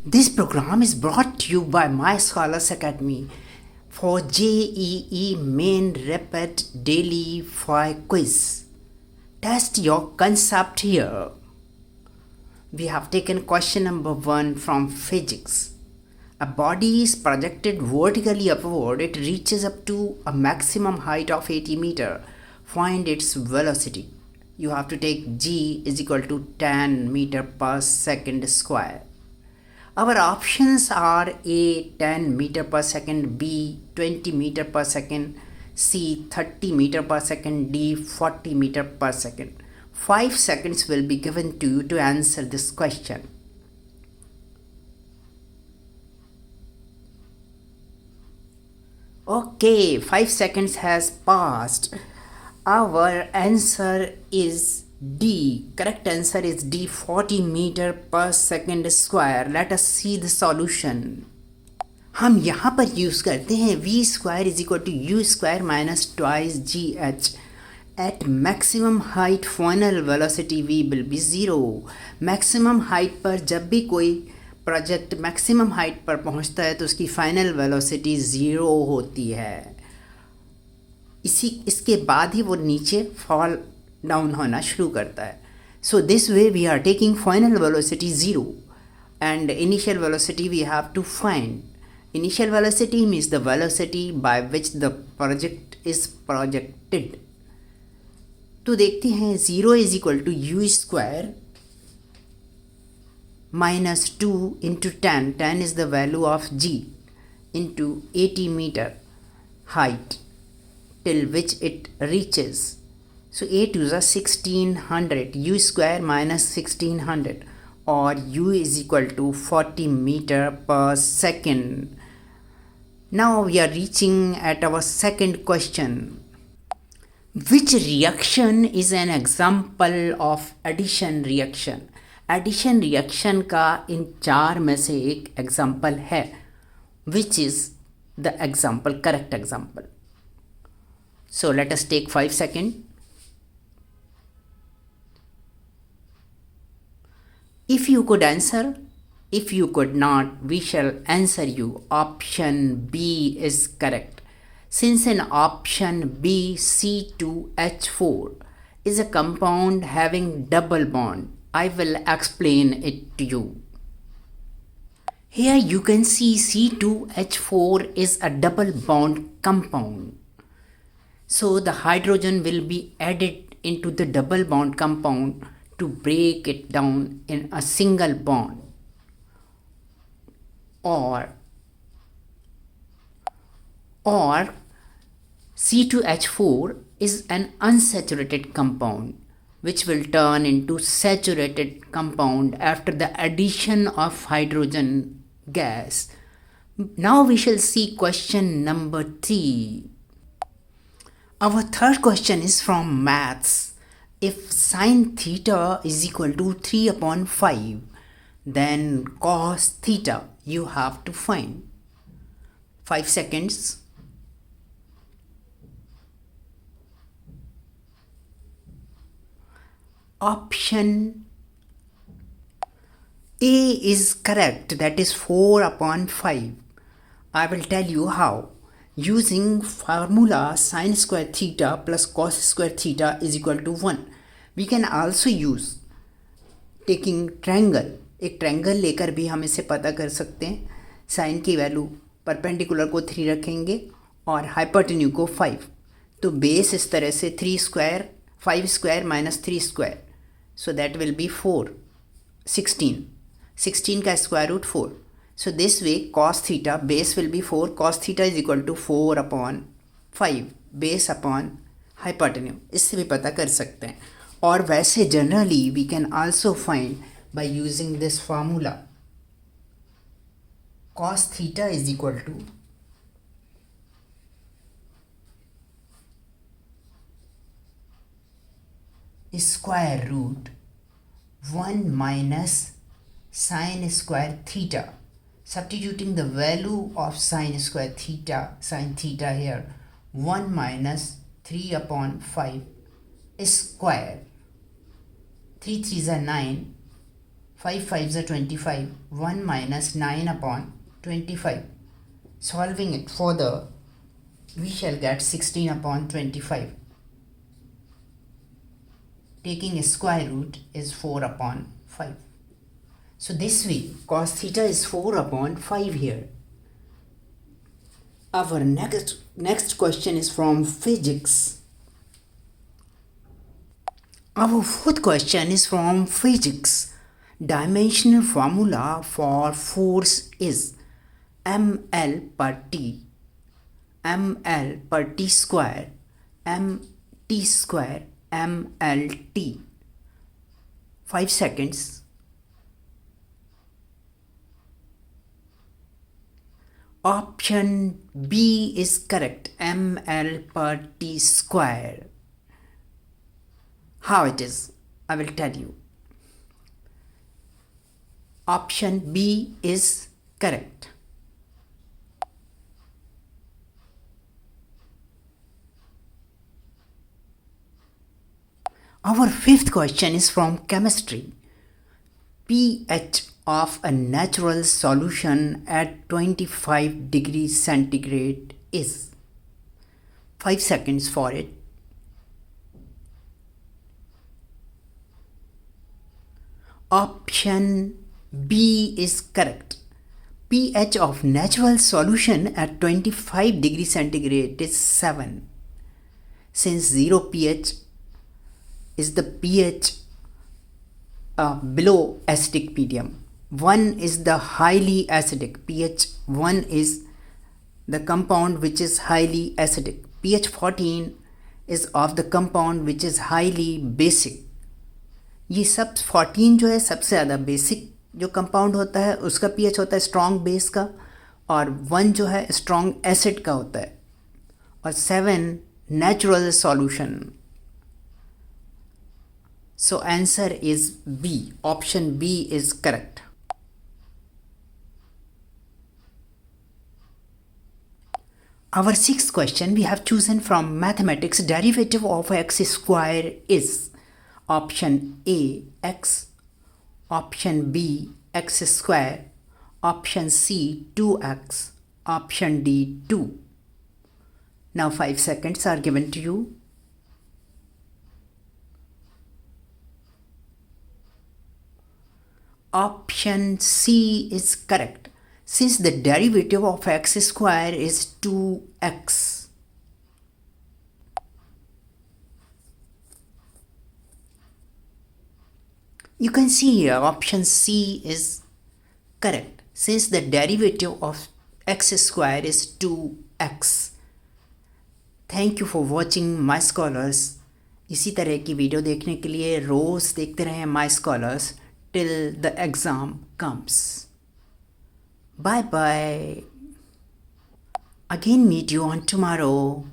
This program is brought to you by My Scholars Academy for JEE Main Rapid Daily Fire Quiz. Test your concept here. We have taken question number 1 from physics. A body is projected vertically upward. It reaches up to a maximum height of 80 meter. Find its velocity. You have to take g is equal to 10 meter per second square. Our options are A 10 meter per second, B 20 meter per second, C 30 meter per second, D 40 meter per second. 5 seconds will be given to you to answer this question. Okay, 5 seconds has passed. Our answer is D. Correct answer is D, 40 meter per second square. Let us see the solution. हम यहाँ पर use करते हैं v square is equal to u square minus twice gh. At maximum height final velocity v will be 0. Maximum height पर जब भी कोई project maximum height पर पहुंचता है तो उसकी फाइनल वेलोसिटी 0 होती है. इसके बाद ही वो नीचे फॉल डाउन होना शुरू करता है. So this way we are taking final velocity 0 and initial velocity we have to find. Initial velocity means the velocity by which the project is projected. तो देखते हैं 0 is equal to u square minus 2 into 10. 10 is the value of g into 80 meter height till which it reaches. So 8 is 1600. U square minus 1600 or u is equal to 40 meter per second. Now we are reaching at our second question. Which reaction is an example of addition reaction? Addition reaction का इन 4 में से एक example है. Which is the example, correct example? So let us take 5 second. If you could answer, if you could not, we shall answer you. Option B is correct. Since in option B C2H4 is a compound having double bond, I will explain it to you. Here you can see C2H4 is a double bond compound. So the hydrogen will be added into the double bond compound to break it down in a single bond. Or C2H4 is an unsaturated compound which will turn into saturated compound after the addition of hydrogen gas. Now we shall see question number 3. Our third question is from maths. If sin theta is equal to 3 upon 5, then cos theta you have to find. 5 seconds. Option A is correct, that is 4 upon 5. I will tell you how. Using formula sin square theta plus cos square theta is equal to 1. We can also use taking triangle. एक triangle लेकर भी हम इसे पता कर सकते हैं. Sign की वैल्यू परपेंडिकुलर को 3 रखेंगे और हाइपोटेन्यू को 5. तो बेस इस तरह से 3 square 5 square minus 3 square. So that will be 4, 16. 16 का square root 4. So this way cos theta base will be 4. Cos theta is equal to 4 upon 5 base upon hypotenuse. इससे भी पता कर सकते हैं. और वैसे generally we can also find by using this formula. Cos theta is equal to square root 1 minus sin square theta. Substituting the value of sin square theta, sin theta here, 1 minus 3 upon 5 square. 3 3s are 9, 5 5s are 25. 1 minus 9 upon 25. Solving it further, we shall get 16 upon 25. Taking a square root is 4 upon 5. So this way, cos theta is 4 upon 5 here. Our next question is from physics. Our fourth question is from physics. Dimensional formula for force is ml per t, ml per t square, mt square, mlt. 5 seconds. Option B is correct, ml per t square. How it is, I will tell you. Option B is correct. Our fifth question is from chemistry. pH of a natural solution at 25 degrees centigrade is. 5 seconds for it. Option B is correct. pH of natural solution at 25 degrees centigrade is 7. Since 0 pH is the pH below acidic medium. 1 is the highly acidic. pH 1 is the compound which is highly acidic. pH 14 is of the compound which is highly basic. ये सब 14 जो है सबसे ज़्यादा basic जो compound होता है उसका pH होता है स्ट्रॉन्ग बेस का, और 1 जो है स्ट्रॉन्ग एसिड का होता है, और 7 natural solution. So answer is B. Option B is correct. Our sixth question we have chosen from mathematics. Derivative of x square is option A x, option B x square, option C 2x, option D 2. Now 5 seconds are given to you. Option C is correct, since the derivative of x square is 2x. You can see here option C is correct, since the derivative of x square is 2x. Thank you for watching My Scholars. इसी तरह की video देखने के लिए रोज़ देखते रहें My Scholars till the exam comes. Bye bye. Again meet you on tomorrow.